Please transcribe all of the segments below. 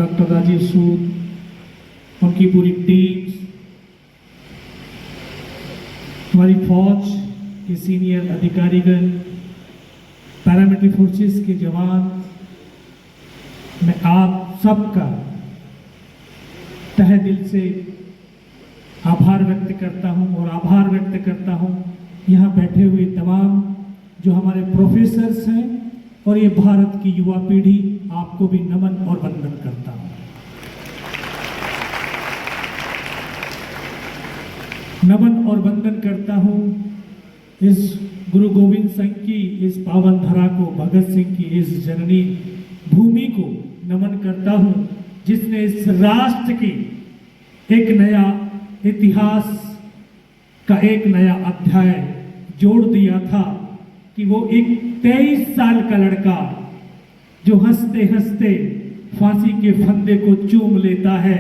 Doctor Rajiv सूद, उनकी पूरी team, हमारी फौज के सीनियर अधिकारीगण, पैरामिलिट्री फोर्सेस के जवान, मैं आप सबका तहे दिल से आभार व्यक्त करता हूं और आभार व्यक्त करता हूं यहाँ बैठे हुए तमाम जो हमारे प्रोफेसर्स हैं और ये भारत की युवा पीढ़ी, आपको भी नमन और वंदन करता हूं। नमन और वंदन करता हूं इस गुरु गोविंद सिंह की इस पावन धरा को, भगत सिंह की इस जननी भूमि को नमन करता हूं जिसने इस राष्ट्र की एक नया इतिहास का एक नया अध्याय जोड़ दिया था कि वो एक 23 साल का लड़का जो हंसते हंसते फांसी के फंदे को चूम लेता है,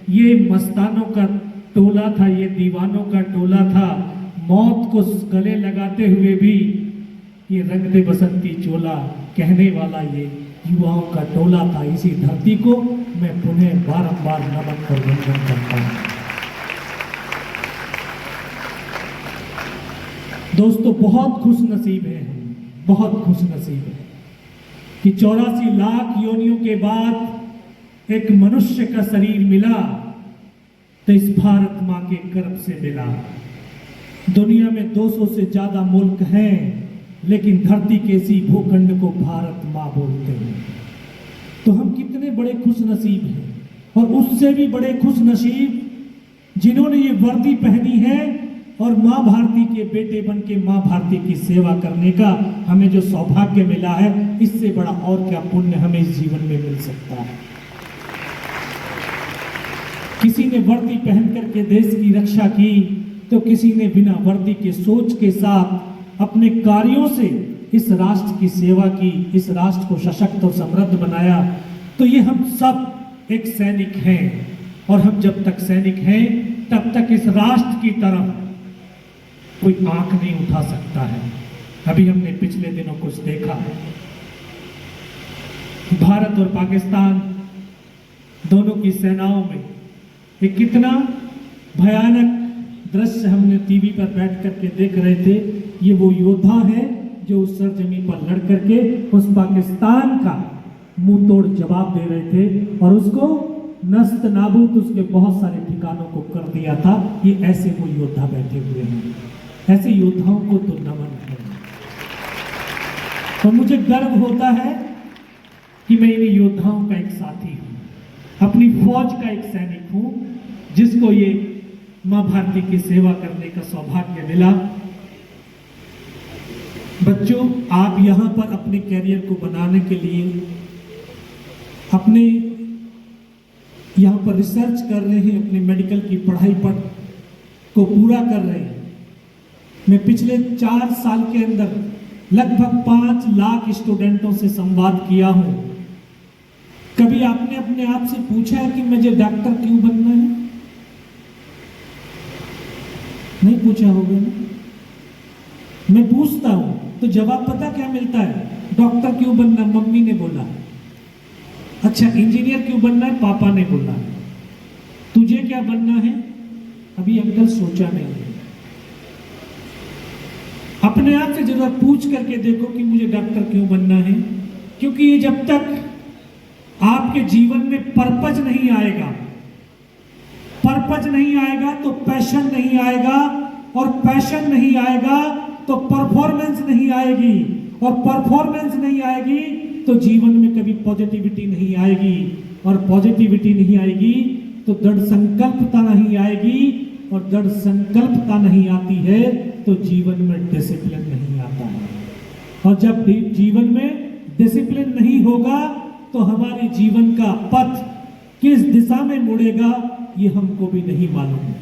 ये मस्तानों का टोला था, ये दीवानों का टोला था, मौत को गले लगाते हुए भी ये रंग दे बसंती चोला कहने वाला ये युवाओं का टोला था। इसी धरती को मैं पुनः बारंबार नमन कर वंदन करता हूं। दोस्तों, बहुत खुश नसीब है हम, बहुत खुश नसीब है कि 84 लाख योनियों के बाद एक मनुष्य का शरीर मिला तो इस भारत मां के गर्भ से मिला। दुनिया में 200 से ज्यादा मुल्क हैं, लेकिन धरती के इसी भूखंड को भारत मां बोलते हैं। तो हम कितने बड़े खुश नसीब हैं। और उससे भी बड़े खुश नसीब जिन्होंने ये वर्दी पहनी है और मां भारती के बेटे बन के मां भारती की सेवा करने का हमें जो सौभाग्य मिला है, इससे बड़ा और क्या पुण्य हमें इस जीवन में मिल सकता है। किसी ने वर्दी पहन करके देश की रक्षा की तो किसी ने बिना वर्दी के सोच के साथ अपने कार्यों से इस राष्ट्र की सेवा की, इस राष्ट्र को सशक्त और समृद्ध बनाया। तो ये हम सब एक सैनिक हैं और हम जब तक सैनिक हैं तब तक इस राष्ट्र की तरफ कोई आंख नहीं उठा सकता है। अभी हमने पिछले दिनों कुछ देखा, भारत और पाकिस्तान दोनों की सेनाओं में एक कितना भयानक दृश्य हमने टीवी पर बैठ करके देख रहे थे। ये वो योद्धा है जो उस सरजमी पर लड़ करके उस पाकिस्तान का मुंह तोड़ जवाब दे रहे थे और उसको नस्त नाबूद उसके बहुत सारे ठिकानों को कर दिया था। ये ऐसे वो योद्धा बैठे हुए हैं। ऐसे योद्धाओं को तो नमन है। और मुझे गर्व होता है कि मैं इन योद्धाओं का एक साथी हूं, अपनी फौज का एक सैनिक हूं जिसको ये मां भारती की सेवा करने का सौभाग्य मिला। बच्चों, आप यहां पर अपने कैरियर को बनाने के लिए अपने यहां पर रिसर्च कर रहे हैं, अपने मेडिकल की पढ़ाई पर को पूरा कर रहे हैं। मैं पिछले 4 साल के अंदर लगभग 5 लाख स्टूडेंटों से संवाद किया हूं। कभी आपने अपने आप से पूछा है कि मुझे डॉक्टर क्यों बनना है? नहीं पूछा होगा ना? मैं पूछता हूं तो जवाब पता क्या मिलता है? डॉक्टर क्यों बनना, मम्मी ने बोला। अच्छा, इंजीनियर क्यों बनना है? पापा ने बोला। तुझे क्या बनना है? अभी अंकल सोचा नहीं है। अपने आप से जरूर पूछ करके देखो कि मुझे डॉक्टर क्यों बनना है। क्योंकि ये जब तक आपके जीवन में पर्पज नहीं आएगा, पर्पज नहीं आएगा तो पैशन नहीं आएगा, और पैशन नहीं आएगा तो परफॉर्मेंस नहीं आएगी, और परफॉर्मेंस नहीं आएगी तो जीवन में कभी पॉजिटिविटी नहीं आएगी, और पॉजिटिविटी नहीं आएगी तो दृढ़ संकल्पता नहीं आएगी, और दृढ़ संकल्पता नहीं आती है तो जीवन में डिसिप्लिन नहीं आता है। और जब जीवन में डिसिप्लिन नहीं होगा तो हमारे जीवन का पथ किस दिशा में मुड़ेगा ये हमको भी नहीं मालूम है।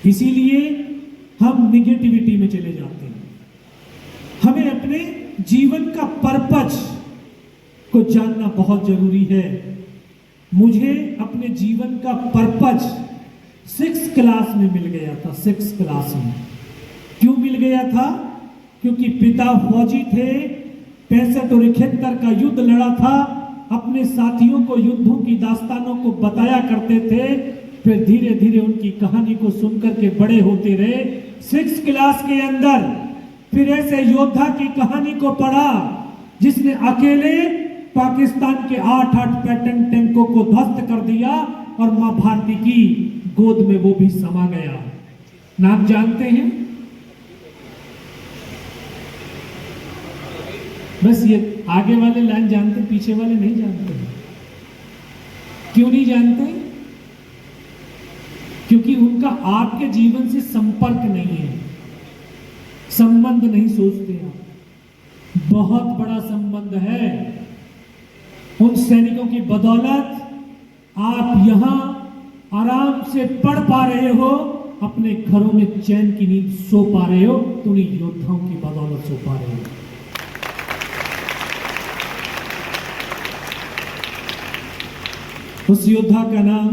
इसीलिए हम निगेटिविटी में चले जाते हैं। हमें अपने जीवन का पर्पज को जानना बहुत जरूरी है। मुझे अपने जीवन का पर्पज 6th क्लास में मिल गया था। 6th क्लास में क्यों मिल गया था? क्योंकि पिता फौजी थे, 65 और 71 का युद्ध लड़ा था। अपने साथियों को युद्धों की दास्तानों को बताया करते थे। फिर धीरे धीरे उनकी कहानी को सुनकर के बड़े होते रहे। 6th क्लास के अंदर फिर ऐसे योद्धा की कहानी को पढ़ा जिसने अकेले पाकिस्तान के 8 पैटर्न टैंकों को ध्वस्त कर दिया और मां भारती की गोद में वो भी समा गया। नाम जानते हैं? बस ये आगे वाले लाइन जानते, पीछे वाले नहीं जानते। क्यों नहीं जानते? क्योंकि उनका आपके जीवन से संपर्क नहीं है, संबंध नहीं सोचते आप। बहुत बड़ा संबंध है। उन सैनिकों की बदौलत आप यहां आराम से पढ़ पा रहे हो, अपने घरों में चैन की नींद सो पा रहे हो, तो उन्हीं योद्धाओं की बदौलत सो पा रहे हो। उस योद्धा का नाम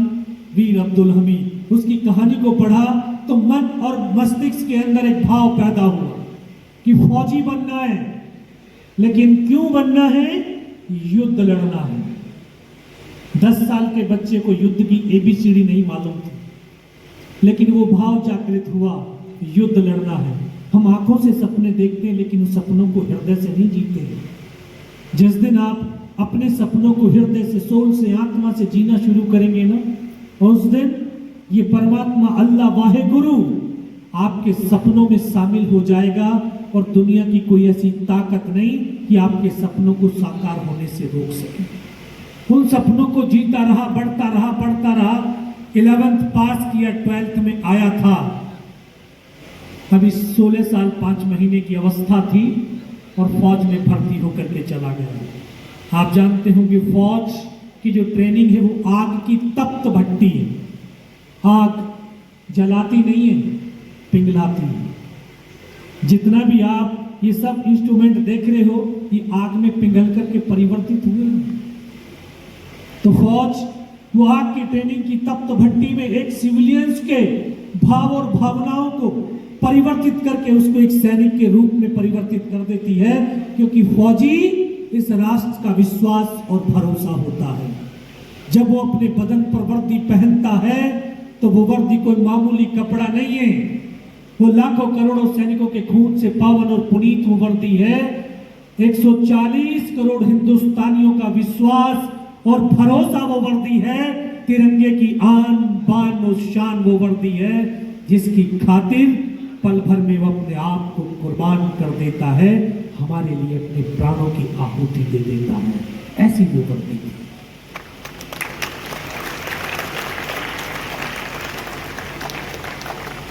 वीर अब्दुल हमीद। उसकी कहानी को पढ़ा तो मन और मस्तिष्क के अंदर एक भाव पैदा हुआ कि फौजी बनना है, लेकिन क्यों बनना है? युद्ध लड़ना है। 10 साल के बच्चे को युद्ध की ABCD नहीं मालूम थी, लेकिन वो भाव जागृत हुआ, युद्ध लड़ना है। हम आंखों से सपने देखते हैं, लेकिन उस सपनों को हृदय से नहीं जीते हैं। जिस दिन आप अपने सपनों को हृदय से, सोल से, आत्मा से जीना शुरू करेंगे ना, उस दिन ये परमात्मा अल्लाह वाहे गुरु आपके सपनों में शामिल हो जाएगा और दुनिया की कोई ऐसी ताकत नहीं कि आपके सपनों को साकार होने से रोक सके। उन सपनों को जीता रहा, बढ़ता रहा, बढ़ता रहा। 11th पास किया, 12th में आया था। अभी 16 साल 5 महीने की अवस्था थी और फौज में भर्ती होकर के चला गया। आप जानते होंगे फौज की जो ट्रेनिंग है वो आग की तप्त भट्टी है। आग जलाती नहीं है, पिघलाती है। जितना भी आप ये सब इंस्ट्रूमेंट देख रहे हो, ये आग में पिघल करके परिवर्तित हुए हैं। तो फौज वो आग की ट्रेनिंग की तप्त भट्टी में एक सिविलियंस के भाव और भावनाओं को परिवर्तित करके उसको एक सैनिक के रूप में परिवर्तित कर देती है, क्योंकि फौजी इस राष्ट्र का विश्वास और भरोसा होता है। जब वो अपने बदन पर वर्दी पहनता है तो वो वर्दी कोई मामूली कपड़ा नहीं है, वो लाखों करोड़ों सैनिकों के खून से पावन और पुनीत वो वर्दी है। 140 करोड़ हिंदुस्तानियों का विश्वास और भरोसा वो वर्दी है। तिरंगे की आन बान और शान वो वर्दी है, जिसकी खातिर पल भर में वो अपने आप को कुर्बान कर देता है, हमारे लिए अपने प्राणों की आहुति दे देता है। ऐसी वो वर्दी है।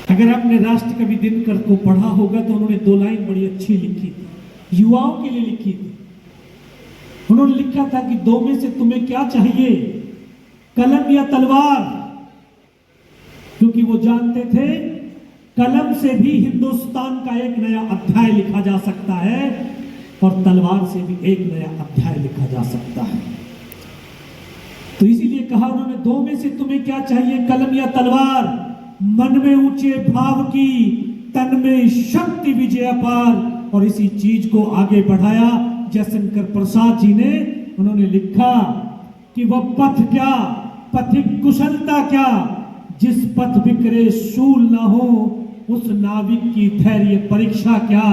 अगर आपने राष्ट्र कवि दिनकर को पढ़ा होगा तो उन्होंने 2 लाइन बड़ी अच्छी लिखी थी, युवाओं के लिए लिखी थी। उन्होंने लिखा था कि 2 में से तुम्हें क्या चाहिए, कलम या तलवार? क्योंकि वो जानते थे कलम से भी हिंदुस्तान का एक नया अध्याय लिखा जा सकता है और तलवार से भी एक नया अध्याय लिखा जा सकता है। तो इसीलिए कहा उन्होंने, 2 में से तुम्हें क्या चाहिए, कलम या तलवार? मन में ऊंचे भाव की, तन में शक्ति विजय अपार। और इसी चीज को आगे बढ़ाया जयशंकर प्रसाद जी ने। उन्होंने लिखा कि वह पथ क्या, पथिक कुशलता क्या, जिस पथ बिखरे शूल न हो, उस नाविक की धैर्य परीक्षा क्या,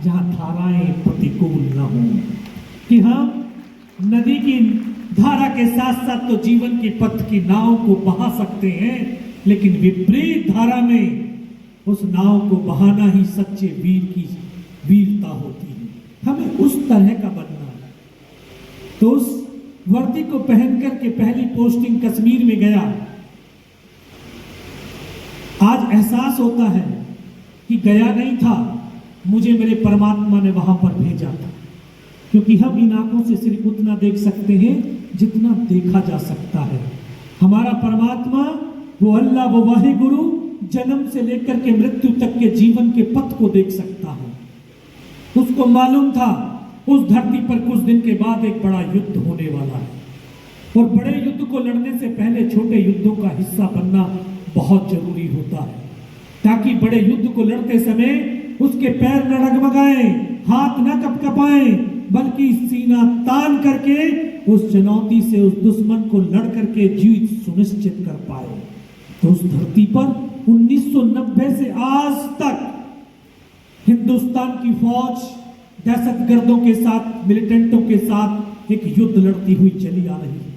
जहां धाराएं प्रतिकूल न हो। कि हम नदी की धारा के साथ साथ तो जीवन की पथ की नाव को बहा सकते हैं, लेकिन विपरीत धारा में उस नाव को बहाना ही सच्चे वीर की वीरता होती है। हमें उस तरह का बनना है। तो उस वर्दी को पहन करके पहली पोस्टिंग कश्मीर में गया। आज एहसास होता है कि गया नहीं था, मुझे मेरे परमात्मा ने वहां पर भेजा था। क्योंकि हम इन आंखों से सिर्फ उतना देख सकते हैं जितना देखा जा सकता है। हमारा परमात्मा वो अल्लाह, वो वाहे गुरु जन्म से लेकर के मृत्यु तक के जीवन के पथ को देख सकता है। उसको मालूम था उस धरती पर कुछ दिन के बाद एक बड़ा युद्ध होने वाला है, और बड़े युद्ध को लड़ने से पहले छोटे युद्धों का हिस्सा बनना बहुत जरूरी होता है, ताकि बड़े युद्ध को लड़ते समय उसके पैर न डगमगाएं, हाथ न कपकपाएं, बल्कि सीना तान करके उस चुनौती से उस दुश्मन को लड़ करके जीत सुनिश्चित कर पाए। तो उस धरती पर 1990 से आज तक हिंदुस्तान की फौज दहशतगर्दों के साथ, मिलिटेंटों के साथ एक युद्ध लड़ती हुई चली आ रही है।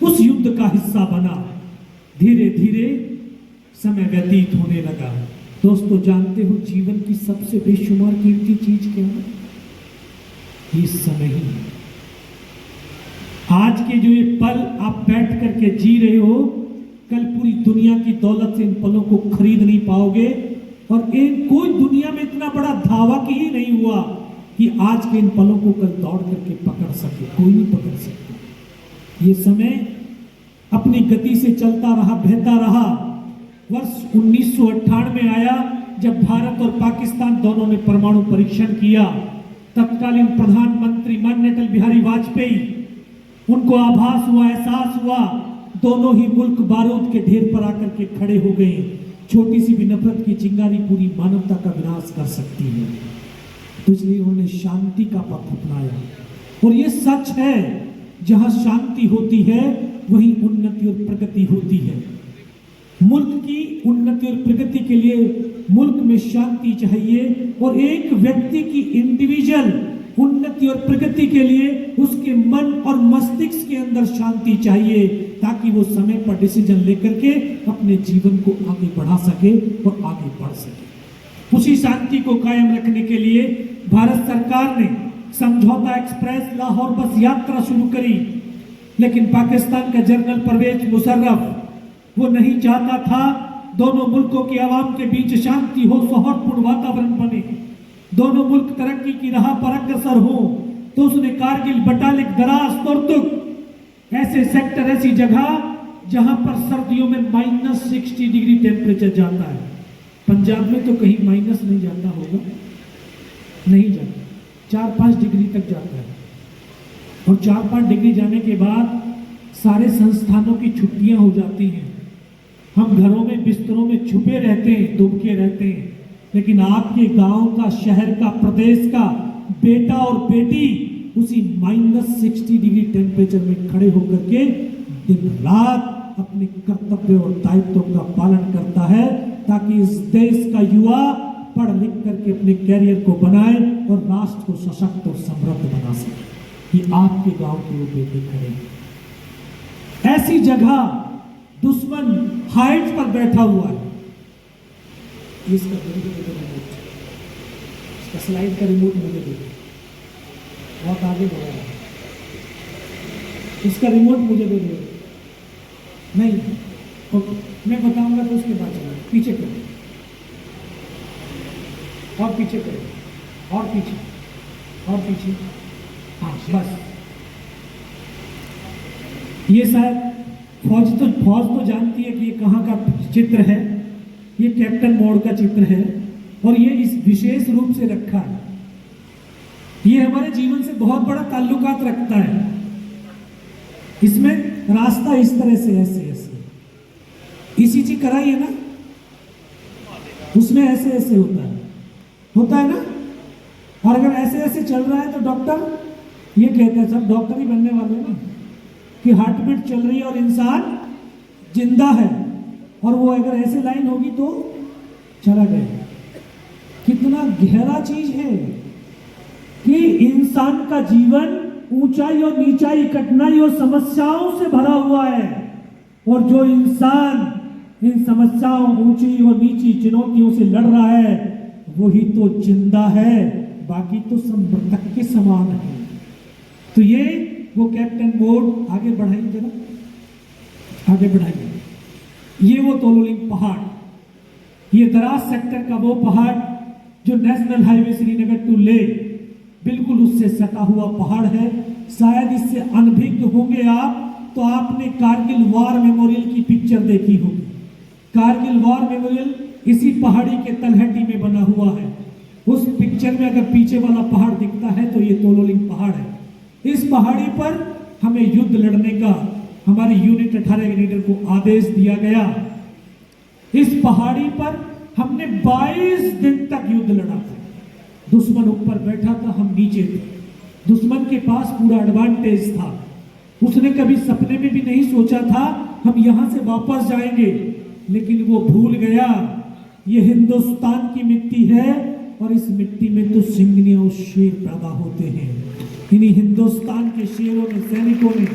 उस युद्ध का हिस्सा बना। धीरे धीरे समय व्यतीत होने लगा। दोस्तों, जानते हो जीवन की सबसे बेशुमार कीमती चीज क्या है? ये समय ही है। आज के जो ये पल आप बैठ करके जी रहे हो, कल पूरी दुनिया की दौलत से इन पलों को खरीद नहीं पाओगे। और एक कोई दुनिया में इतना बड़ा धावक ही नहीं हुआ कि आज के इन पलों को कल दौड़ करके पकड़ सके। कोई नहीं पकड़ सकता। ये समय अपनी गति से चलता रहा, बहता रहा। वर्ष 1998 आया जब भारत और पाकिस्तान दोनों ने परमाणु परीक्षण किया। तत्कालीन प्रधानमंत्री माननीय अटल बिहारी वाजपेयी, उनको आभास हुआ, एहसास हुआ, दोनों ही मुल्क बारूद के ढेर पर आकर के खड़े हो गए। छोटी सी भी नफरत की चिंगारी पूरी मानवता का विनाश कर सकती है। तो इसलिए उन्होंने शांति का पथ अपनाया। और ये सच है, जहां शांति होती है वहीं उन्नति और प्रगति होती है। मुल्क की उन्नति और प्रगति के लिए मुल्क में शांति चाहिए, और एक व्यक्ति की इंडिविजुअल उन्नति और प्रगति के लिए उसके मन और मस्तिष्क के अंदर शांति चाहिए, ताकि वो समय पर डिसीजन लेकर के अपने जीवन को आगे बढ़ा सके और आगे बढ़ सके। उसी शांति को कायम रखने के लिए भारत सरकार ने समझौता एक्सप्रेस लाहौर बस यात्रा शुरू करी। लेकिन पाकिस्तान का जनरल परवेज मुशर्रफ वो नहीं चाहता था दोनों मुल्कों के आवाम के बीच शांति हो, सौहार्दपूर्ण वातावरण बने, दोनों मुल्क तरक्की की राह पर अग्रसर हो। तो उसने कारगिल, बटालिक, दराज, तुर्तुक ऐसे सेक्टर, ऐसी जगह जहां पर सर्दियों में -60 डिग्री टेम्परेचर जाता है। पंजाब में तो कहीं माइनस नहीं जाता होगा, नहीं जाता, 4-5 डिग्री तक जाता है। और 4-5 डिग्री जाने के बाद सारे संस्थानों की छुट्टियां हो जाती हैं। हम घरों में, बिस्तरों में छुपे रहते हैं, दुबके रहते हैं। लेकिन आपके गांव का, शहर का, प्रदेश का बेटा और बेटी उसी -60 डिग्री टेम्परेचर में खड़े होकर के दिन रात अपने कर्तव्य और दायित्व का पालन करता है, ताकि इस देश का युवा पढ़ लिख करके अपने कैरियर को बनाए और राष्ट्र को सशक्त और समृद्ध बना सके। ये आपके गांव के वो बेटे खड़े हैं। ऐसी जगह दुश्मन हाइट पर बैठा हुआ है। इसका रिमोट, इसका स्लाइड का रिमोट मुझे दे दो, बहुत आगे बढ़ा है। इसका रिमोट मुझे दे दो। नहीं, मैं बताऊंगा तो उसके बाद चला, पीछे करो और पीछे करो और पीछे और पीछे, हाँ बस। ये शायद फौज तो जानती है कि ये कहाँ का चित्र है। ये कैप्टन मोड का चित्र है और ये इस विशेष रूप से रखा है। ये हमारे जीवन से बहुत बड़ा ताल्लुकात रखता है। इसमें रास्ता इस तरह से ऐसे ECG कराई है ना, उसमें ऐसे ऐसे होता है ना। और अगर ऐसे ऐसे चल रहा है तो डॉक्टर ये कहते हैं, सब डॉक्टर ही बनने वाले ना, कि हार्ट बीट चल रही है और इंसान जिंदा है। और वो अगर ऐसे लाइन होगी तो चला गया। कितना गहरा चीज है कि इंसान का जीवन ऊंचाई और नीचाई, कठिनाई और समस्याओं से भरा हुआ है। और जो इंसान इन समस्याओं, ऊंची और नीची चुनौतियों से लड़ रहा है, वही तो जिंदा है, बाकी तो सब मृतक के समान है। तो ये वो कैप्टन मोड, आगे बढ़ाइए जरा, आगे बढ़ाइए। ये वो तोलोलिंग पहाड़, ये दराज सेक्टर का वो पहाड़ जो नेशनल हाईवे श्रीनगर टू ले बिल्कुल उससे सटा हुआ पहाड़ है। शायद इससे अनभिज्ञ होंगे आप तो आपने कारगिल वॉर मेमोरियल की पिक्चर देखी होगी। कारगिल वॉर मेमोरियल इसी पहाड़ी के तलहटी में बना हुआ है। उस पिक्चर में अगर पीछे वाला पहाड़ दिखता है तो ये तोलोलिंग पहाड़ है। इस पहाड़ी पर हमें युद्ध लड़ने का हमारी यूनिट 18 के लीडर को आदेश दिया गया। इस पहाड़ी पर हमने 22 दिन तक युद्ध लड़ा था। दुश्मन ऊपर बैठा था, हम नीचे थे। दुश्मन के पास पूरा एडवांटेज था। उसने कभी सपने में भी नहीं सोचा था हम यहां से वापस जाएंगे, लेकिन वो भूल गया ये हिंदुस्तान की मिट्टी है और इस मिट्टी में तो सिंगनिया और शेर पैदा होते हैं। इन्हीं हिंदुस्तान के शेरों ने, सैनिकों ने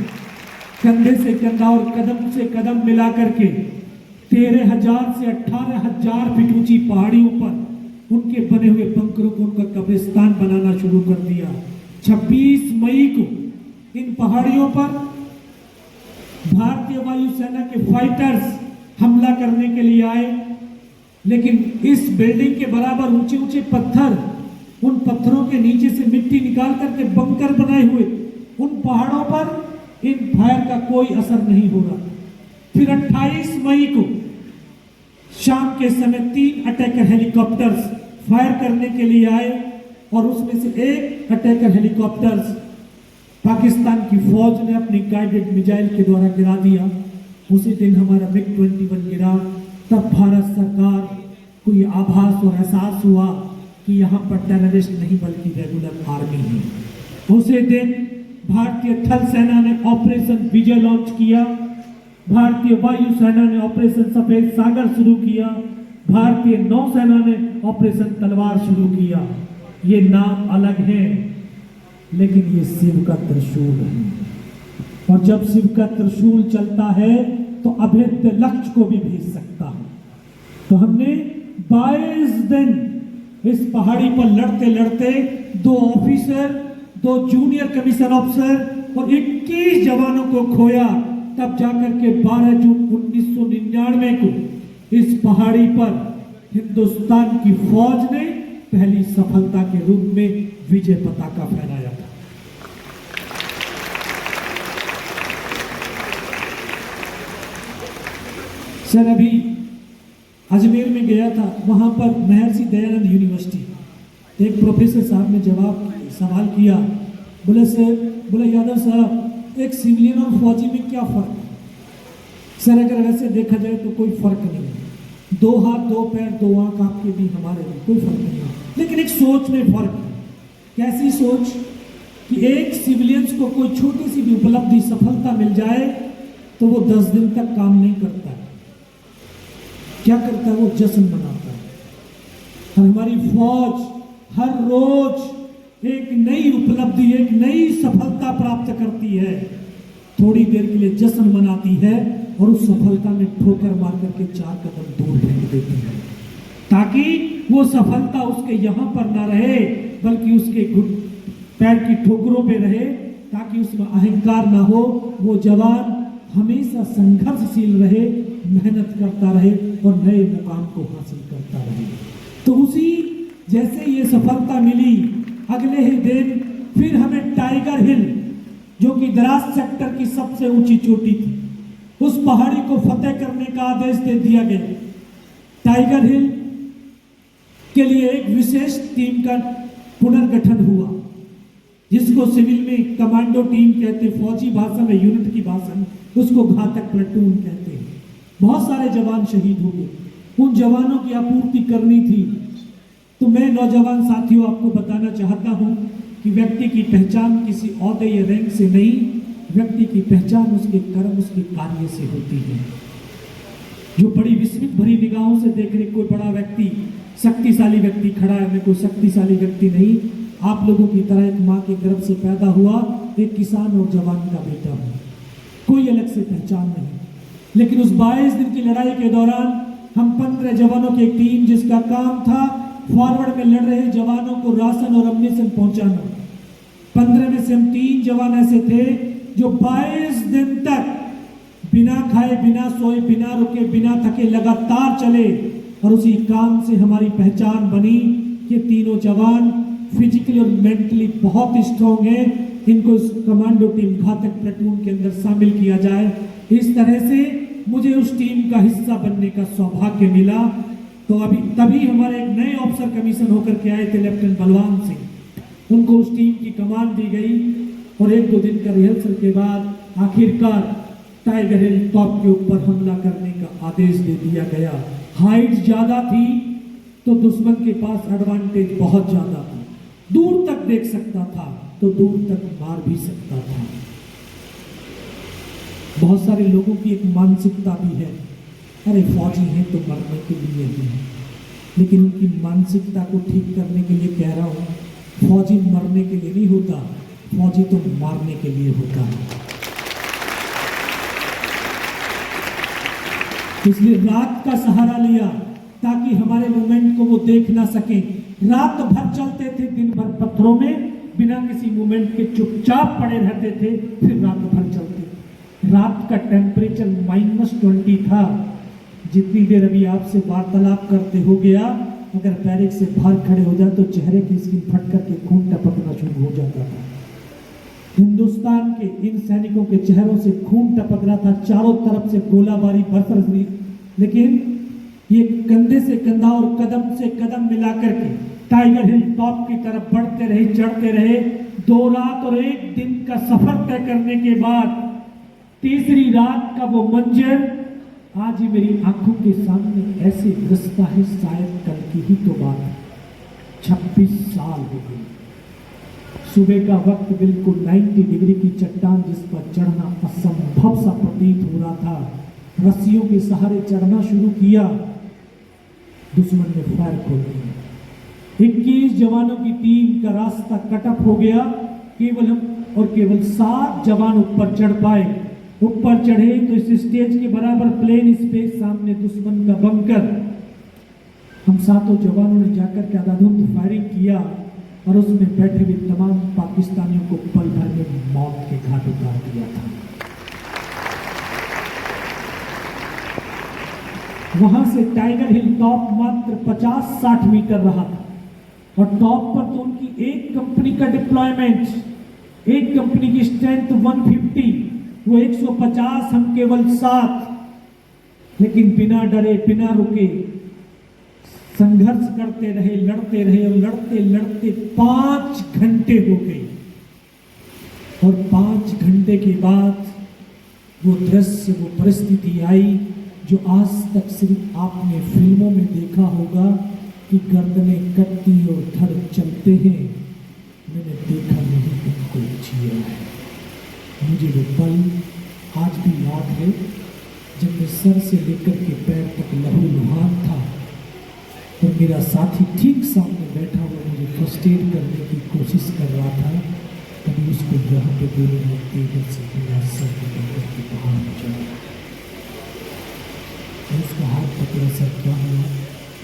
कंधे से कंधा और कदम से कदम मिला करके 13,000 से 18,000 फीट ऊंची पहाड़ियों पर उनके बने हुए बंकरों को उनका कब्रिस्तान बनाना शुरू कर दिया। 26 मई को इन पहाड़ियों पर भारतीय वायुसेना के फाइटर्स हमला करने के लिए आए, लेकिन इस बिल्डिंग के बराबर ऊंचे ऊंचे पत्थर, उन पत्थरों के नीचे से मिट्टी निकाल करके बंकर बनाए हुए उन पहाड़ों पर इन फायर का कोई असर नहीं हो रहा। फिर 28 मई को शाम के समय 3 अटैकर हेलीकॉप्टर्स फायर करने के लिए आए और उसमें से एक अटैकर हेलीकॉप्टर्स पाकिस्तान की फौज ने अपनी गाइडेड मिसाइल के द्वारा गिरा दिया। उसी दिन हमारा MiG-21 गिरा। तब भारत सरकार को ये आभास और एहसास हुआ कि यहाँ पर टेररिस्ट नहीं बल्कि रेगुलर आर्मी है। उसी दिन भारतीय थल सेना ने ऑपरेशन विजय लॉन्च किया, भारतीय वायुसेना ने ऑपरेशन सफेद सागर शुरू किया, भारतीय नौसेना ने ऑपरेशन तलवार शुरू किया। ये नाम अलग है, लेकिन ये शिव का त्रिशूल है, और जब शिव का त्रिशूल चलता है तो अभेद्य लक्ष्य को भी भेज सकता है। तो हमने 22 दिन इस पहाड़ी पर लड़ते लड़ते 2 ऑफिसर, 2 जूनियर कमीशन ऑफिसर और 21 जवानों को खोया। तब जाकर के 12 जून 1999 को इस पहाड़ी पर हिंदुस्तान की फौज ने पहली सफलता के रूप में विजय पताका फहराया था। सर अभी अजमेर में गया था, वहां पर महर्षि दयानंद यूनिवर्सिटी एक प्रोफेसर साहब ने सवाल किया, बोले सर, बोले यादव साहब एक सिविलियन और फौजी में क्या फर्क है? सर अगर वैसे देखा जाए तो कोई फर्क नहीं है, 2 हाथ 2 पैर 2 आंख आपके भी हमारे भी कोई फर्क नहीं है, लेकिन एक सोच में फर्क है। कैसी सोच कि एक सिविलियंस को कोई छोटी सी भी उपलब्धि सफलता मिल जाए तो वो 10 दिन तक काम नहीं करता है। क्या करता है? वो जश्न मनाता है। और हमारी फौज हर रोज एक नई उपलब्धि, एक नई सफलता प्राप्त करती है, थोड़ी देर के लिए जश्न मनाती है और उस सफलता में ठोकर मार करके 4 कदम दूर फेंक देती है, ताकि वो सफलता उसके यहां पर ना रहे बल्कि उसके पैर की ठोकरों पे रहे, ताकि उसमें अहंकार ना हो। वो जवान हमेशा संघर्षशील रहे, मेहनत करता रहे और नए मुकाम को हासिल करता रहे। तो उसी जैसे ये सफलता मिली, अगले ही दिन फिर हमें टाइगर हिल, जो कि द्रास सेक्टर की सबसे ऊंची चोटी थी, उस पहाड़ी को फतेह करने का आदेश दे दिया गया। टाइगर हिल के लिए एक विशेष टीम का पुनर्गठन हुआ, जिसको सिविल में कमांडो टीम कहते, फौजी भाषा में, यूनिट की भाषा में उसको घातक प्लेटून कहते हैं। बहुत सारे जवान शहीद हो गए, उन जवानों की आपूर्ति करनी थी। तो मैं नौजवान साथियों आपको बताना चाहता हूं कि व्यक्ति की पहचान किसी औहदे या रैंक से नहीं, व्यक्ति की पहचान उसके कर्म, उसके कार्य से होती है। जो बड़ी विस्मित भरी निगाहों से देख रहे कोई बड़ा व्यक्ति, शक्तिशाली व्यक्ति खड़ा है, मैं कोई शक्तिशाली व्यक्ति नहीं, आप लोगों की तरह एक माँ के गर्भ से पैदा हुआ एक किसान और जवान का बेटा हूं, कोई अलग से पहचान नहीं। लेकिन उस 22 दिन की लड़ाई के दौरान हम 15 जवानों की एक टीम, जिसका काम था फॉरवर्ड में लड़ रहे जवानों को राशन और अम्यूनिशन पहुंचाना। 15 में से हम 3 जवान ऐसे थे जो 22 दिन तक बिना खाए, बिना सोए, बिना रुके, बिना थके लगातार चले, और उसी काम से हमारी पहचान बनी कि तीनों जवान फिजिकली और मेंटली बहुत स्ट्रांग हैं, इनको इस कमांडो टीम घातक प्लेटून के अंदर शामिल किया जाए। इस तरह से मुझे उस टीम का हिस्सा बनने का सौभाग्य मिला। तो अभी तभी हमारे एक नए ऑफिसर कमीशन होकर के आए थे, लेफ्टिनेंट बलवान सिंह, उनको उस टीम की कमान दी गई और 1-2 दिन का रिहर्सल के बाद आखिरकार टाइगर हिल टॉप के ऊपर हमला करने का आदेश दे दिया गया। हाइट ज्यादा थी तो दुश्मन के पास एडवांटेज बहुत ज्यादा था, दूर तक देख सकता था तो दूर तक मार भी सकता था। बहुत सारे लोगों की एक मानसिकता भी है, अरे फौजी हैं तो मरने के लिए ही हैं, लेकिन उनकी मानसिकता को ठीक करने के लिए कह रहा हूँ, फौजी मरने के लिए नहीं होता, फौजी तो मारने के लिए होता है। इसलिए रात का सहारा लिया ताकि हमारे मूवमेंट को वो देख ना सके। रात भर चलते थे, दिन भर पत्थरों में बिना किसी मूवमेंट के चुपचाप पड़े रहते थे, फिर रात भर चलते। रात का टेम्परेचर -20 था। जितनी देर अभी आपसे वार्तालाप करते हो गया, अगर बैरिक से बाहर खड़े हो जाए तो चेहरे की स्किन फट करके खून टपकना शुरू हो जाता था। हिंदुस्तान के इन सैनिकों के चेहरों से खून टपक रहा था, चारों तरफ से गोलाबारी बरस रही, लेकिन ये कंधे से कंधा और कदम से कदम मिलाकर के टाइगर हिल टॉप की तरफ बढ़ते रहे, चढ़ते रहे। 2 रात और 1 दिन का सफर तय करने के बाद तीसरी रात का वो मंजर आज ही मेरी आंखों के सामने ऐसे दिखता है, शायद कल की ही तो बात है। 26 साल हो गए। सुबह का वक्त बिल्कुल 90 डिग्री की चट्टान जिस पर चढ़ना असंभव सा प्रतीत हो रहा था, रस्सियों के सहारे चढ़ना शुरू किया। दुश्मन ने फायर खोल दिया। 21 जवानों की टीम का रास्ता कटअप हो गया। केवल हम और केवल 7 जवान ऊपर चढ़ पाए। ऊपर चढ़े तो इस स्टेज के बराबर प्लेन स्पेस, सामने दुश्मन का बंकर। हम 7 जवानों ने जाकर के अंधाधुंध फायरिंग किया और उसमें बैठे हुए तमाम पाकिस्तानियों को पल भर में मौत के घाट उतार दिया था। वहां से टाइगर हिल टॉप मात्र 50-60 मीटर रहा था और टॉप पर तो उनकी एक कंपनी का डिप्लॉयमेंट, एक कंपनी की स्ट्रेंथ 150, वो 150, हम केवल 7। लेकिन बिना डरे बिना रुके संघर्ष करते रहे, लड़ते रहे और लड़ते लड़ते 5 घंटे हो गए। और 5 घंटे के बाद वो दृश्य, वो परिस्थिति आई जो आज तक सिर्फ आपने फिल्मों में देखा होगा कि गर्दनें कटती और धड़ चलते हैं। मैंने देखा नहीं, इनको जिया है। मुझे वो पल आज भी याद है जब मैं सर से लेकर के पैर तक लहूलुहान था और मेरा साथी ठीक सामने बैठा हुआ मुझे फर्स्ट एड करने की कोशिश कर रहा था। तभी उसको यहाँ पे गोली लगती से मेरा सर निकल के बाहर हो जाए। उसका हाथ पकड़ा, सर क्या हुआ,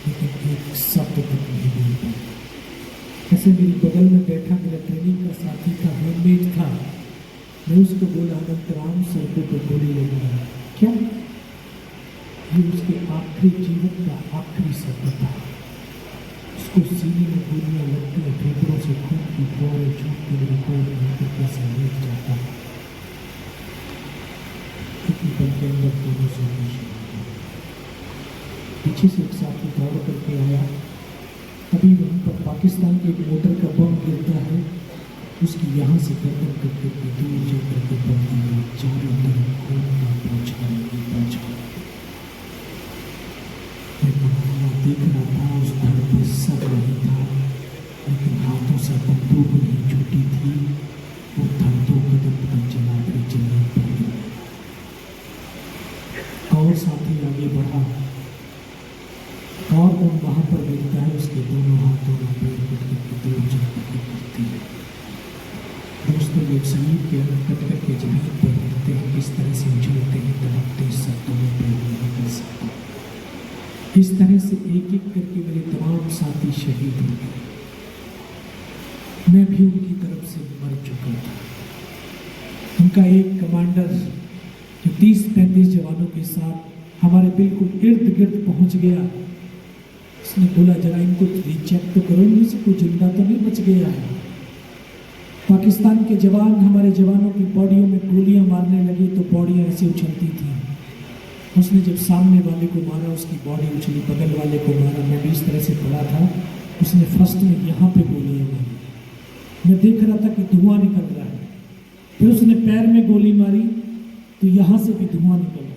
लेकिन एक शब्द तक नहीं बोल पाया। ऐसे मेरे बगल में बैठा मेरा ट्रेनिंग का साथी था, होममेट था। मैं उसको बोला, अनंतराम सर को गोली लगी है क्या? ये उसके आखिरी जीवन का आखिरी शब्द था। उसको सीने में गोलियां लगती है, फेफड़ों से खून की फौरें छूटती मेरी गोद में कैसे लेट जाता है। पल के अंदर दोनों सोने शुरू। पीछे से एक साथी दौड़ करके आया। अभी वहीं पर पाकिस्तान के एक मोटर का बम गिरता है, उसकी यहाँ से गर्दन करके दूर जा करके बनती है। चारों तरफ खून का बौछार ही बौछार। मैं महात्मा देख रहा था, उस धड़ पे सब नहीं था, लेकिन हाथों से बंदूक नहीं छूटी थी। वो धड़ 2 कदम तक चला फिर चलने पड़ गया। और साथी आगे बढ़ा और वो वहाँ पर मिलता है, उसके दोनों हाथों में पैर पकड़ दूर जाकर के करती है। दोस्तों, लोग शरीर के अंदर कट करके जमीन पर गिरते हैं, किस तरह से उछलते हैं, तड़पते शब्दों में पैर नहीं कर सकता। इस तरह से एक एक करके मेरे तमाम साथी शहीद हो गए। मैं भी उनकी तरफ से मर चुका था। उनका एक कमांडर जो 30-35 जवानों के साथ हमारे बिल्कुल इर्द गिर्द पहुंच गया। उसने बोला, जरा इनको रीचेक तो करो, इनमें से कोई जिंदा तो नहीं बच गया है। पाकिस्तान के जवान हमारे जवानों की बॉडियों में गोलियां मारने लगे तो बॉडियां ऐसे उछलती थी। उसने जब सामने वाले को मारा, उसकी बॉडी उछली, बगल वाले को मारा। मैं भी इस तरह से पड़ा था। उसने फर्स्ट में यहाँ पे गोलियां मारी। मैं देख रहा था कि धुआं निकल रहा है। फिर उसने पैर में गोली मारी तो यहाँ से भी धुआं निकल रहा।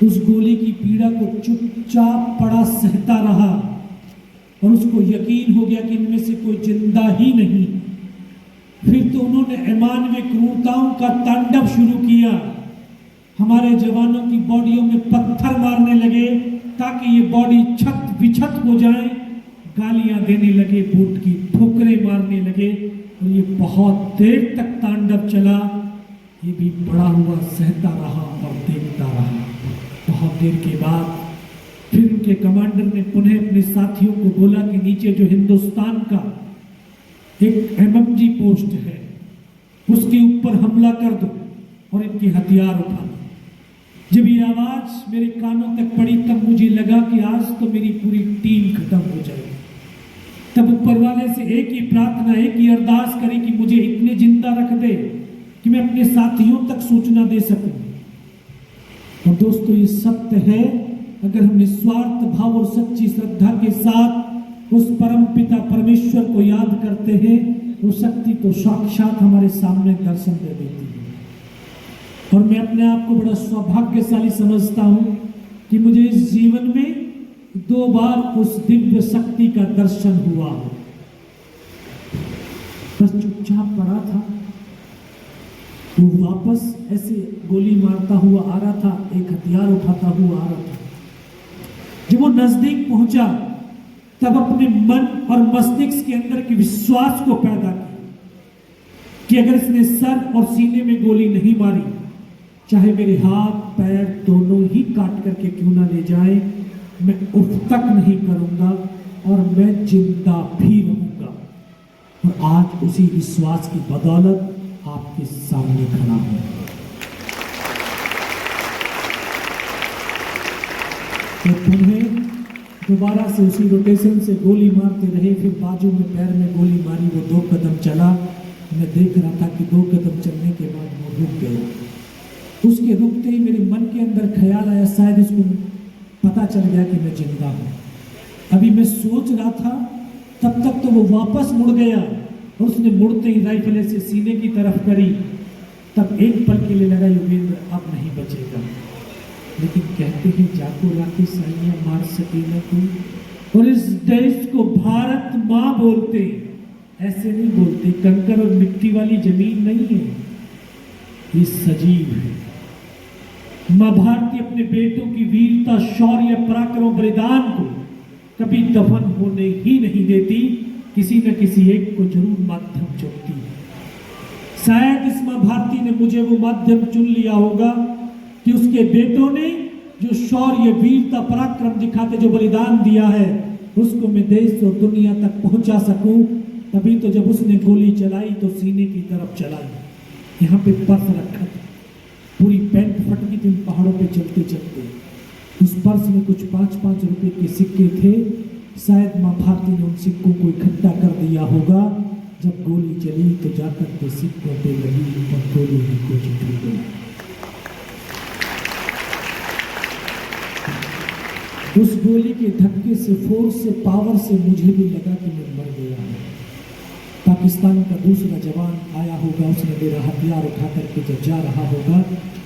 उस गोली की पीड़ा को चुपचाप पड़ा सहता रहा और उसको यकीन हो गया कि इनमें से कोई जिंदा ही नहीं। फिर तो उन्होंने अमानवीय क्रूरताओं का तांडव शुरू किया। हमारे जवानों की बॉडियों में पत्थर मारने लगे ताकि ये बॉडी छत विछत हो जाए, गालियां देने लगे, बूट की ठोकरें मारने लगे और ये बहुत देर तक तांडव चला। ये भी पड़ा हुआ सहता रहा और देखता रहा। बहुत देर के बाद फिर उनके कमांडर ने पुनः अपने साथियों को बोला कि नीचे जो हिंदुस्तान का एक एमएमजी पोस्ट है उसके ऊपर हमला कर दो और इनके हथियार उठा लो। जब ये आवाज मेरे कानों तक पड़ी तब मुझे लगा कि आज तो मेरी पूरी टीम खत्म हो जाएगी। तब ऊपर वाले से एक ही प्रार्थना, एक ही अरदास करी कि मुझे इतने जिंदा रख दे कि मैं अपने साथियों तक सूचना दे सकूं। और दोस्तों ये सत्य है, अगर हम निस्वार्थ भाव और सच्ची श्रद्धा के साथ उस परम पिता परमेश्वर को याद करते हैं, वो शक्ति तो साक्षात हमारे सामने दर्शन दे देती है। और मैं अपने आप को बड़ा सौभाग्यशाली समझता हूं कि मुझे इस जीवन में 2 बार उस दिव्य शक्ति का दर्शन हुआ। बस चुपचाप पड़ा था, वो वापस ऐसे गोली मारता हुआ आ रहा था, एक हथियार उठाता हुआ आ रहा था। जब वो नजदीक पहुंचा तब अपने मन और मस्तिष्क के अंदर के विश्वास को पैदा किया कि अगर इसने सर और सीने में गोली नहीं मारी, चाहे मेरे हाथ पैर दोनों ही काट करके क्यों ना ले जाए, मैं उठ तक नहीं करूंगा और मैं जिंदा भी रहूंगा। और आज उसी विश्वास की बदौलत आपके सामने खड़ा हूं। तो पुनः दोबारा से उसी रोटेशन से गोली मारते रहे, फिर बाजू में पैर में गोली मारी, वो 2 कदम चला। मैं देख रहा था कि 2 कदम चलने के बाद वो रुक गया। उसके रुकते ही मेरे मन के अंदर ख्याल आया, शायद इसको पता चल गया कि मैं जिंदा हूं। अभी मैं सोच रहा था तब तक तो वो वापस मुड़ गया और उसने मुड़ते ही राइफल से सीने की तरफ करी। तब एक पल के लिए लगा योगेंद्र अब नहीं बचेगा, लेकिन कहते हैं जाको राखी साइया मार सके न कोई। और इस देश को भारत माँ बोलते, ऐसे नहीं बोलते, कंकर और मिट्टी वाली जमीन नहीं है, ये सजीव है। माँ भारती अपने बेटों की वीरता, शौर्य, पराक्रम, बलिदान को कभी दफन होने ही नहीं देती, किसी न किसी एक को जरूर माध्यम चुनती है। शायद इस माँ भारती ने मुझे वो माध्यम चुन लिया होगा कि उसके बेटों ने जो शौर्य, वीरता, पराक्रम दिखाते, जो बलिदान दिया है, उसको मैं देश और दुनिया तक पहुंचा सकूं। तभी तो जब उसने गोली चलाई तो सीने की तरफ चलाई। यहाँ पे पर्स रखा था, पूरी पैंट फट गई थी पहाड़ों पे चलते चलते। उस पर्स में कुछ 5-5 रुपए के सिक्के थे। शायद माँ भारती ने उन सिक्कों को इकट्ठा कर दिया होगा। जब गोली चली तो जाकर के सिक्कों पे लगी और गोली को जितनी गई। उस गोली के धक्के से, फोर्स से, पावर से मुझे भी लगा कि मैं मर गया हूं। पाकिस्तान का दूसरा जवान आया होगा, उसने मेरा हथियार उठा करके जब जा रहा होगा,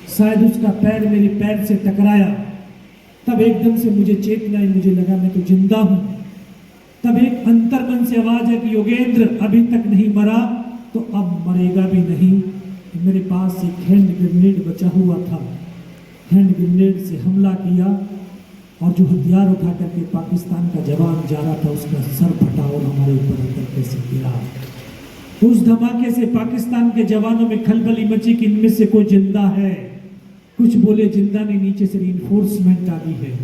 शायद उसका पैर मेरे पैर से टकराया। तब एकदम से मुझे चेतना आई, मुझे लगा मैं तो जिंदा हूं। तब एक अंतर्मन से आवाज है कि योगेंद्र अभी तक नहीं मरा तो अब मरेगा भी नहीं। मेरे पास एक हैंड ग्रेनेड बचा हुआ था, हैंड ग्रेनेड से हमला किया और जो हथियार उठा करके पाकिस्तान का जवान जा रहा था उसका सर फटा और हमारे ऊपर अंदर कैसे गिरा। उस धमाके से पाकिस्तान के जवानों में खलबली मची कि इनमें से कोई जिंदा है। कुछ बोले जिंदा नहीं, नीचे से रिइंफोर्समेंट आ गई है।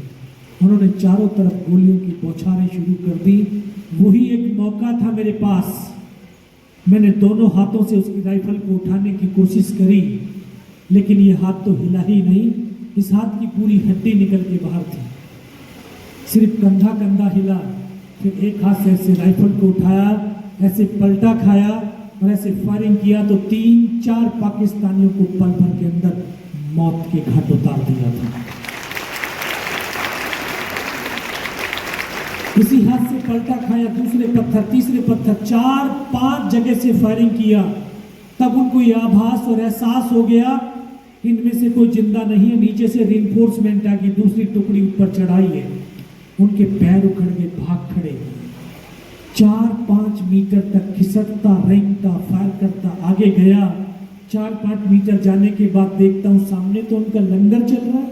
उन्होंने चारों तरफ गोलियों की बौछारें शुरू कर दी। वही एक मौका था मेरे पास। मैंने दोनों हाथों से उसकी राइफल को उठाने की कोशिश करी, लेकिन ये हाथ तो हिला ही नहीं। इस हाथ की पूरी हड्डी निकल के बाहर थी, सिर्फ कंधा कंधा हिला। फिर एक हाथ से ऐसे राइफल को उठाया, ऐसे पलटा खाया और ऐसे फायरिंग किया तो 3-4 पाकिस्तानियों को पल भर के अंदर मौत के घाट उतार दिया था। इसी हाथ से पलटा खाया, दूसरे पत्थर, तीसरे पत्थर, 4-5 जगह से फायरिंग किया। तब उनको यह आभास और एहसास हो गया इनमें से कोई जिंदा नहीं है। नीचे से रिइंफोर्समेंट आ गई, दूसरी टुकड़ी ऊपर चढ़ाई है। उनके पैर उखड़ गए, भाग खड़े। 4-5 मीटर तक खिसकता, रेंगता, फायर करता आगे गया 4-5 मीटर जाने के बाद देखता हूँ सामने तो उनका लंगर चल रहा है,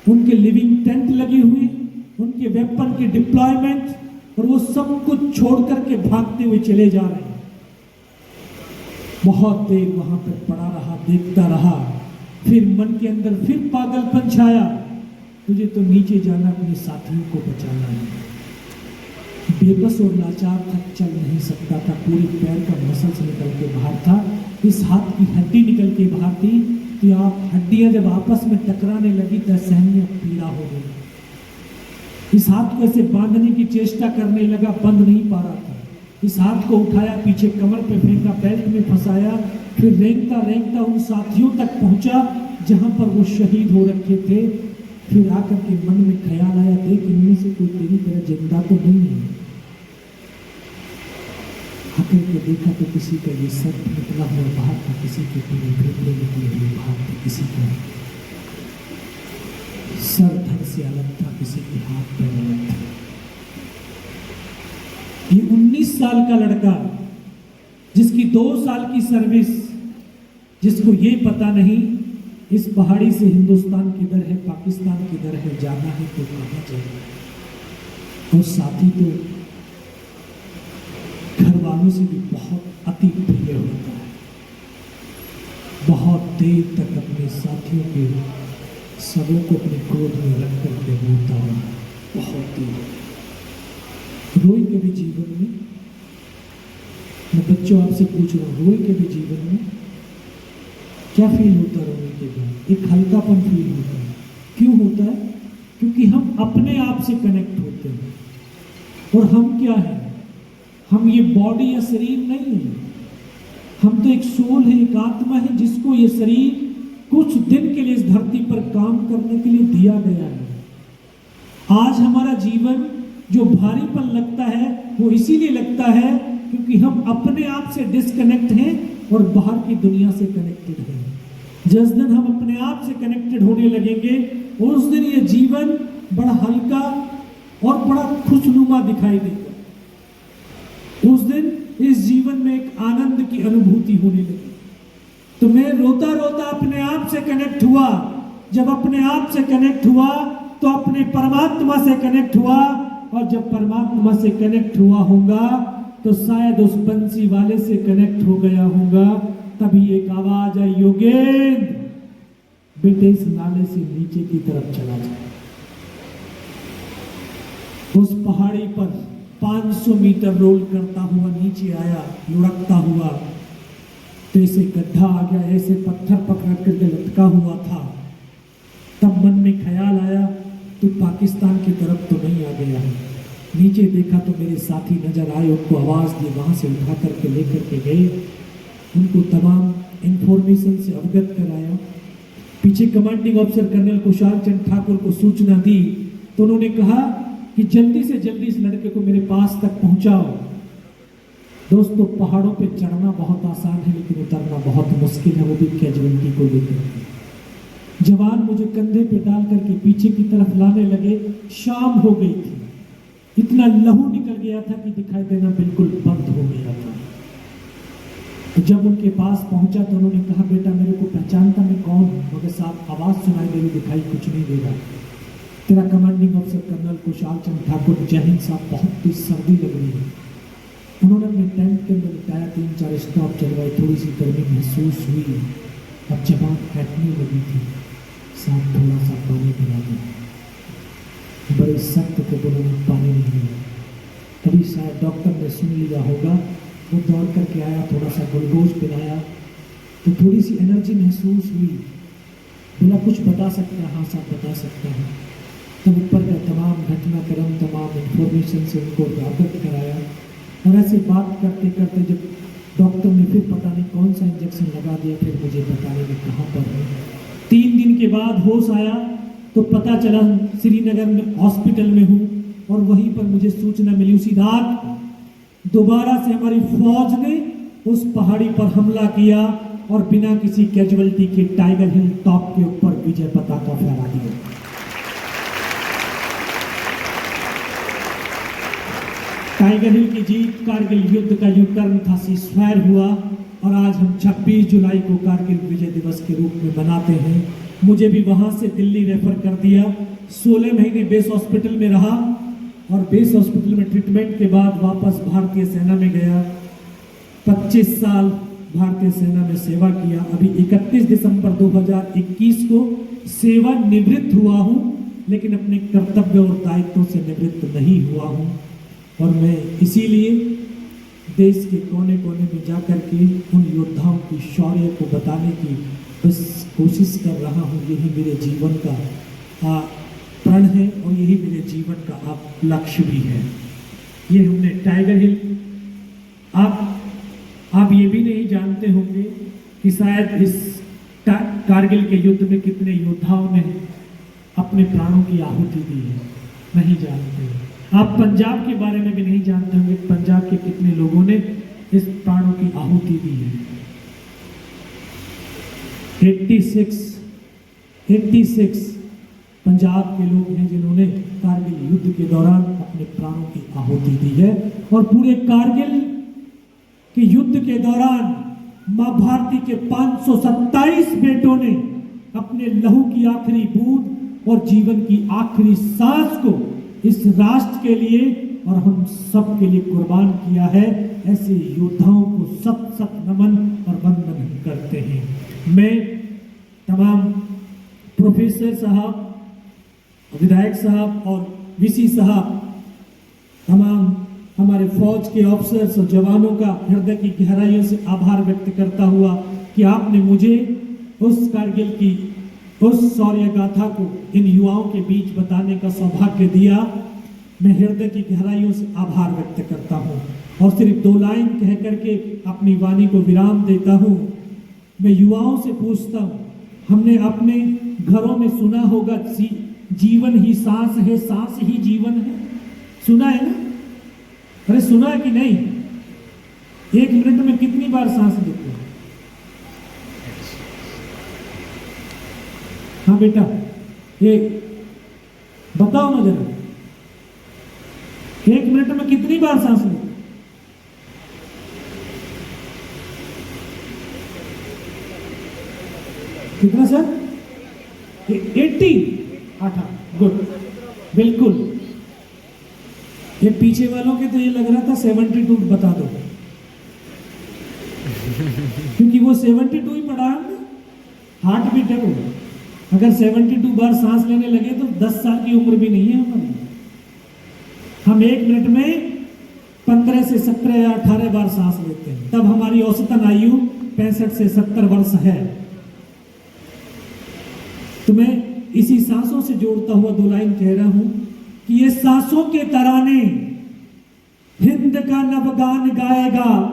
उनके लिविंग टेंट लगे हुए, उनके वेपन के डिप्लॉयमेंट, और वो सब कुछ छोड़ करके भागते हुए चले जा रहे हैं। बहुत देर वहां पर पड़ा रहा, देखता रहा, फिर मन के अंदर फिर पागलपन छाया, तुझे तो नीचे जाना, अपने साथियों को बचाना है। बेबस और लाचार था, चल नहीं सकता था, पूरे पैर का मसल्स निकल के बाहर था, इस हाथ की हड्डी निकल के बाहर थी, तो आप हड्डियां जब आपस में टकराने लगी तो असहनीय पीड़ा हो गई। इस हाथ को ऐसे बांधने की चेष्टा करने लगा, बंद नहीं पा रहा था। इस हाथ को उठाया, पीछे कमर पे फेंका, बेल्ट में फंसाया, फिर रेंगता रेंगता उन साथियों तक पहुंचा जहां पर वो शहीद हो रखे थे। फिर आकर के मन में ख्याल आया, देख इनमें से कोई तेरी तरह जिंदा तो नहीं है। आकर के देखा तो किसी का ये सर निकला हुआ बाहर था, किसी के पूरे फेफड़े निकले हुए बाहर थे, किसी का सर धड़ से अलग था, किसी के हाथ पैर अलग था। ये 19 साल का लड़का जिसकी 2 साल की सर्विस, जिसको ये पता नहीं इस पहाड़ी से हिंदुस्तान किधर है, पाकिस्तान किधर है, जाना है तो कहाँ जाए। और साथी तो घर वालों से भी बहुत अति प्रिय होता है। बहुत देर तक अपने साथियों के सबों को अपने क्रोध में रख करके रोता रहा, बहुत देर। रोई के भी जीवन में, मैं बच्चों आपसे पूछ रहा हूँ, रोई के भी जीवन में क्या फील होता है? रोने के बाद एक हल्कापन फील होता है। क्यों होता है? क्योंकि हम अपने आप से कनेक्ट होते हैं। और हम क्या है? हम ये बॉडी या शरीर नहीं है, हम तो एक सोल है, एक आत्मा है, जिसको ये शरीर कुछ दिन के लिए इस धरती पर काम करने के लिए दिया गया है। आज हमारा जीवन जो भारीपन लगता है वो इसीलिए लगता है क्योंकि हम अपने आप से डिस्कनेक्ट हैं और बाहर की दुनिया से कनेक्टेड हैं। जिस दिन हम अपने आप से कनेक्टेड होने लगेंगे उस दिन ये जीवन बड़ा हल्का और बड़ा खुशनुमा दिखाई देगा। उस दिन इस जीवन में एक आनंद की अनुभूति होने लगी। तो मैं रोता रोता अपने आप से कनेक्ट हुआ। जब अपने आप से कनेक्ट हुआ तो अपने परमात्मा से कनेक्ट हुआ, और जब परमात्मा से कनेक्ट हुआ होगा तो शायद उस बंसी वाले से कनेक्ट हो गया होगा। तभी एक आवाज आई, योगेंद्र बेटे इस नाले से नीचे की तरफ चला जाए। उस पहाड़ी पर 500 मीटर रोल करता हुआ नीचे आया, लुढ़कता हुआ, तो ऐसे गड्ढा आ गया, ऐसे पत्थर पकड़ करके लटका हुआ था। तब मन में ख्याल आया तो पाकिस्तान की तरफ तो नहीं आ गया है। नीचे देखा तो मेरे साथी नजर आए, उनको आवाज दी, वहां से उठा करके लेकर के गए, उनको तमाम इंफॉर्मेशन से अवगत कराया। पीछे commanding officer colonel Kushal Chand Thakur को सूचना दी तो उन्होंने कहा कि जल्दी से जल्दी इस लड़के को मेरे पास तक पहुंचाओ। दोस्तों, पहाड़ों पे चढ़ना बहुत आसान है लेकिन उतरना बहुत मुश्किल है, वो भी कैजुअलिटी को लेकर। जवान मुझे कंधे पे डाल करके पीछे की तरफ लाने लगे। शाम हो गई थी, इतना लहू निकल गया था कि दिखाई देना बिल्कुल बंद हो गया था। तो जब उनके पास पहुंचा तो उन्होंने कहा, बेटा मेरे को पहचानता मैं कौन हूँ? मगर साहब आवाज सुनाई दे रही, दिखाई कुछ नहीं दे रहा। तेरा commanding officer colonel Kushal Chand Thakur. जय हिंद साहब, बहुत तेज सर्दी लग रही है। उन्होंने अपने टेंट के अंदर बिताया, 3-4 स्टॉप चलवाए, थोड़ी सी गर्मी महसूस हुई, अब जबान फैटने लगी थी। साहब थोड़ा सा पानी पिला दो। बड़े सख्त को बोला, पानी नहीं मिला। तभी शायद डॉक्टर ने सुन लिया होगा, वो दौड़ करके आया, थोड़ा सा ग्लूकोज पिलाया तो थोड़ी सी एनर्जी महसूस हुई। बोला कुछ बता सकता है? हाँ साहब बता सकता है। तब ऊपर का तमाम घटनाक्रम, तमाम इंफॉर्मेशन से उनको अवगत कराया। और ऐसे बात करते करते जब डॉक्टर ने फिर पता नहीं कौन सा इंजेक्शन लगा दिया, फिर मुझे बताने में कहाँ पर है। 3 दिन के बाद होश आया तो पता चला श्रीनगर में हॉस्पिटल में हूँ, और वहीं पर मुझे सूचना मिली उसी रात दोबारा से हमारी फौज ने उस पहाड़ी पर हमला किया और बिना किसी कैजुअलिटी के टाइगर हिल टॉप के ऊपर विजय पताका फहरा दिया। टाइगर हिल की जीत कारगिल युद्ध का यूटर्न था, सीज़फायर हुआ। और आज हम 26 जुलाई को कारगिल विजय दिवस के रूप में मनाते हैं। मुझे भी वहाँ से दिल्ली रेफर कर दिया, 16 महीने बेस हॉस्पिटल में रहा और बेस हॉस्पिटल में ट्रीटमेंट के बाद वापस भारतीय सेना में गया। 25 साल भारतीय सेना में सेवा किया। अभी 31 दिसंबर 2021 को सेवानिवृत्त हुआ हूँ, लेकिन अपने कर्तव्य और दायित्वों से निवृत्त नहीं हुआ हूँ। और मैं इसीलिए देश के कोने कोने में जाकर के उन योद्धाओं की शौर्य को बताने की बस कोशिश कर रहा हूँ। यही मेरे जीवन का प्रण है और यही मेरे जीवन का लक्ष्य भी है। ये हमने टाइगर हिल, आप ये भी नहीं जानते होंगे कि शायद इस कारगिल के युद्ध में कितने योद्धाओं ने अपने प्राणों की आहुति दी है, नहीं जानते। आप पंजाब के बारे में भी नहीं जानते होंगे, पंजाब के कितने लोगों ने इस प्राणों की आहुति दी है। 86 पंजाब के लोग हैं जिन्होंने कारगिल युद्ध के दौरान अपने प्राणों की आहुति दी है। और पूरे कारगिल के युद्ध के दौरान मां भारती के 527 बेटों ने अपने लहू की आखिरी बूंद और जीवन की आखिरी सांस को इस राष्ट्र के लिए और हम सब के लिए कुर्बान किया है। ऐसे योद्धाओं को सत सत नमन और वंदन करते हैं। मैं तमाम प्रोफेसर साहब, विधायक साहब और वीसी साहब, तमाम हमारे फौज के ऑफिसर्स और जवानों का हृदय की गहराइयों से आभार व्यक्त करता हुआ कि आपने मुझे उस कारगिल की उस शौर्य गाथा को इन युवाओं के बीच बताने का सौभाग्य दिया। मैं हृदय की गहराइयों से आभार व्यक्त करता हूँ और सिर्फ 2 लाइन कह करके अपनी वाणी को विराम देता हूँ। मैं युवाओं से पूछता हूँ, हमने अपने घरों में सुना होगा जीवन ही सांस है, सांस ही जीवन है। सुना है ना? अरे सुना है कि नहीं? 1 मिनट में कितनी बार सांस लेते हैं? हाँ बेटा, ये बताओ ना जरा, 1 मिनट में कितनी बार सांस लेते? कितना सर? 80? गुड, बिल्कुल। ये पीछे वालों के तो ये लग रहा था 72 बता दो, क्योंकि वो 72 ही पढ़ा है, हार्ट बीट है वो। अगर 72 बार सांस लेने लगे तो 10 साल की उम्र भी नहीं है हमारी। हम 1 मिनट में 15 से 17 या 18 बार सांस लेते हैं, तब हमारी औसतन आयु 65 से 70 वर्ष है। तो मैं इसी सांसों से जोड़ता हुआ 2 लाइन कह रहा हूं कि ये सांसों के तराने हिंद का नवगान गाएगा,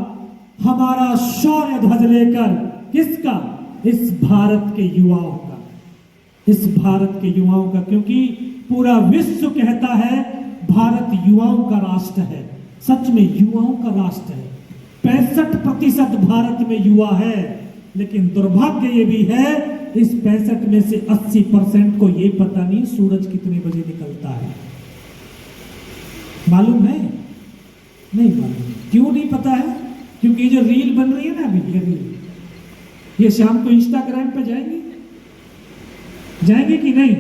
हमारा शौर्य ध्वज लेकर। किसका? इस भारत के युवाओं का, इस भारत के युवाओं का। क्योंकि पूरा विश्व कहता है भारत युवाओं का राष्ट्र है। सच में युवाओं का राष्ट्र है। 65% भारत में युवा है, लेकिन दुर्भाग्य ये भी है इस 65 में से 80% को ये पता नहीं सूरज कितने बजे निकलता है। मालूम है? नहीं मालूम। क्यों नहीं पता है? क्योंकि ये जो रील बन रही है ना अभी, ये रील, ये शाम को इंस्टाग्राम पे जाएंगे कि नहीं?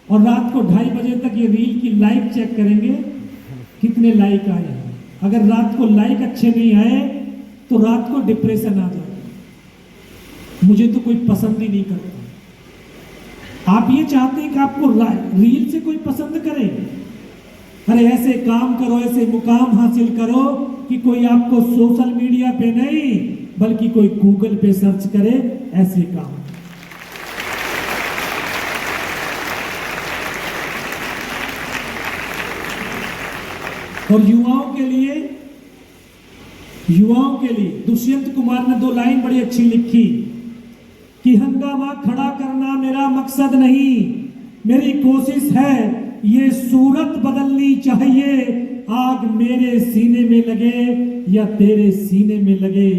और रात को 2:30 बजे तक ये रील की लाइक चेक करेंगे, कितने लाइक आए हैं। अगर रात को लाइक अच्छे नहीं आए तो रात को डिप्रेशन आ जाएगा। मुझे तो कोई पसंद ही नहीं करता। आप ये चाहते हैं कि आपको रील से कोई पसंद करे? अरे ऐसे काम करो, ऐसे मुकाम हासिल करो कि कोई आपको सोशल मीडिया पे नहीं बल्कि कोई गूगल पे सर्च करे, ऐसे काम। और युवाओं के लिए दुष्यंत कुमार ने 2 लाइन बड़ी अच्छी लिखी कि हंगामा खड़ा करना मेरा मकसद नहीं, मेरी कोशिश है ये सूरत बदलनी चाहिए। आग मेरे सीने में लगे या तेरे सीने में लगे,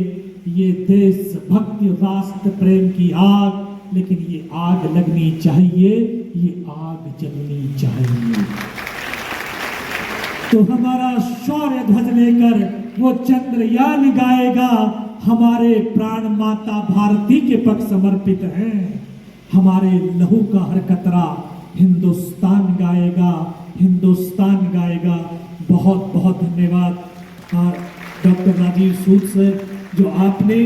ये देशभक्ति राष्ट्र प्रेम की आग, लेकिन ये आग लगनी चाहिए, ये आग जलनी चाहिए। तो हमारा शौर्य ध्वज लेकर वो चंद्रयान गाएगा, हमारे प्राण माता भारती के पक्ष समर्पित हैं। हमारे लहू का हर कतरा हिंदुस्तान गाएगा, हिंदुस्तान गाएगा। बहुत बहुत धन्यवाद डॉक्टर राजीव सूद सर, जो आपने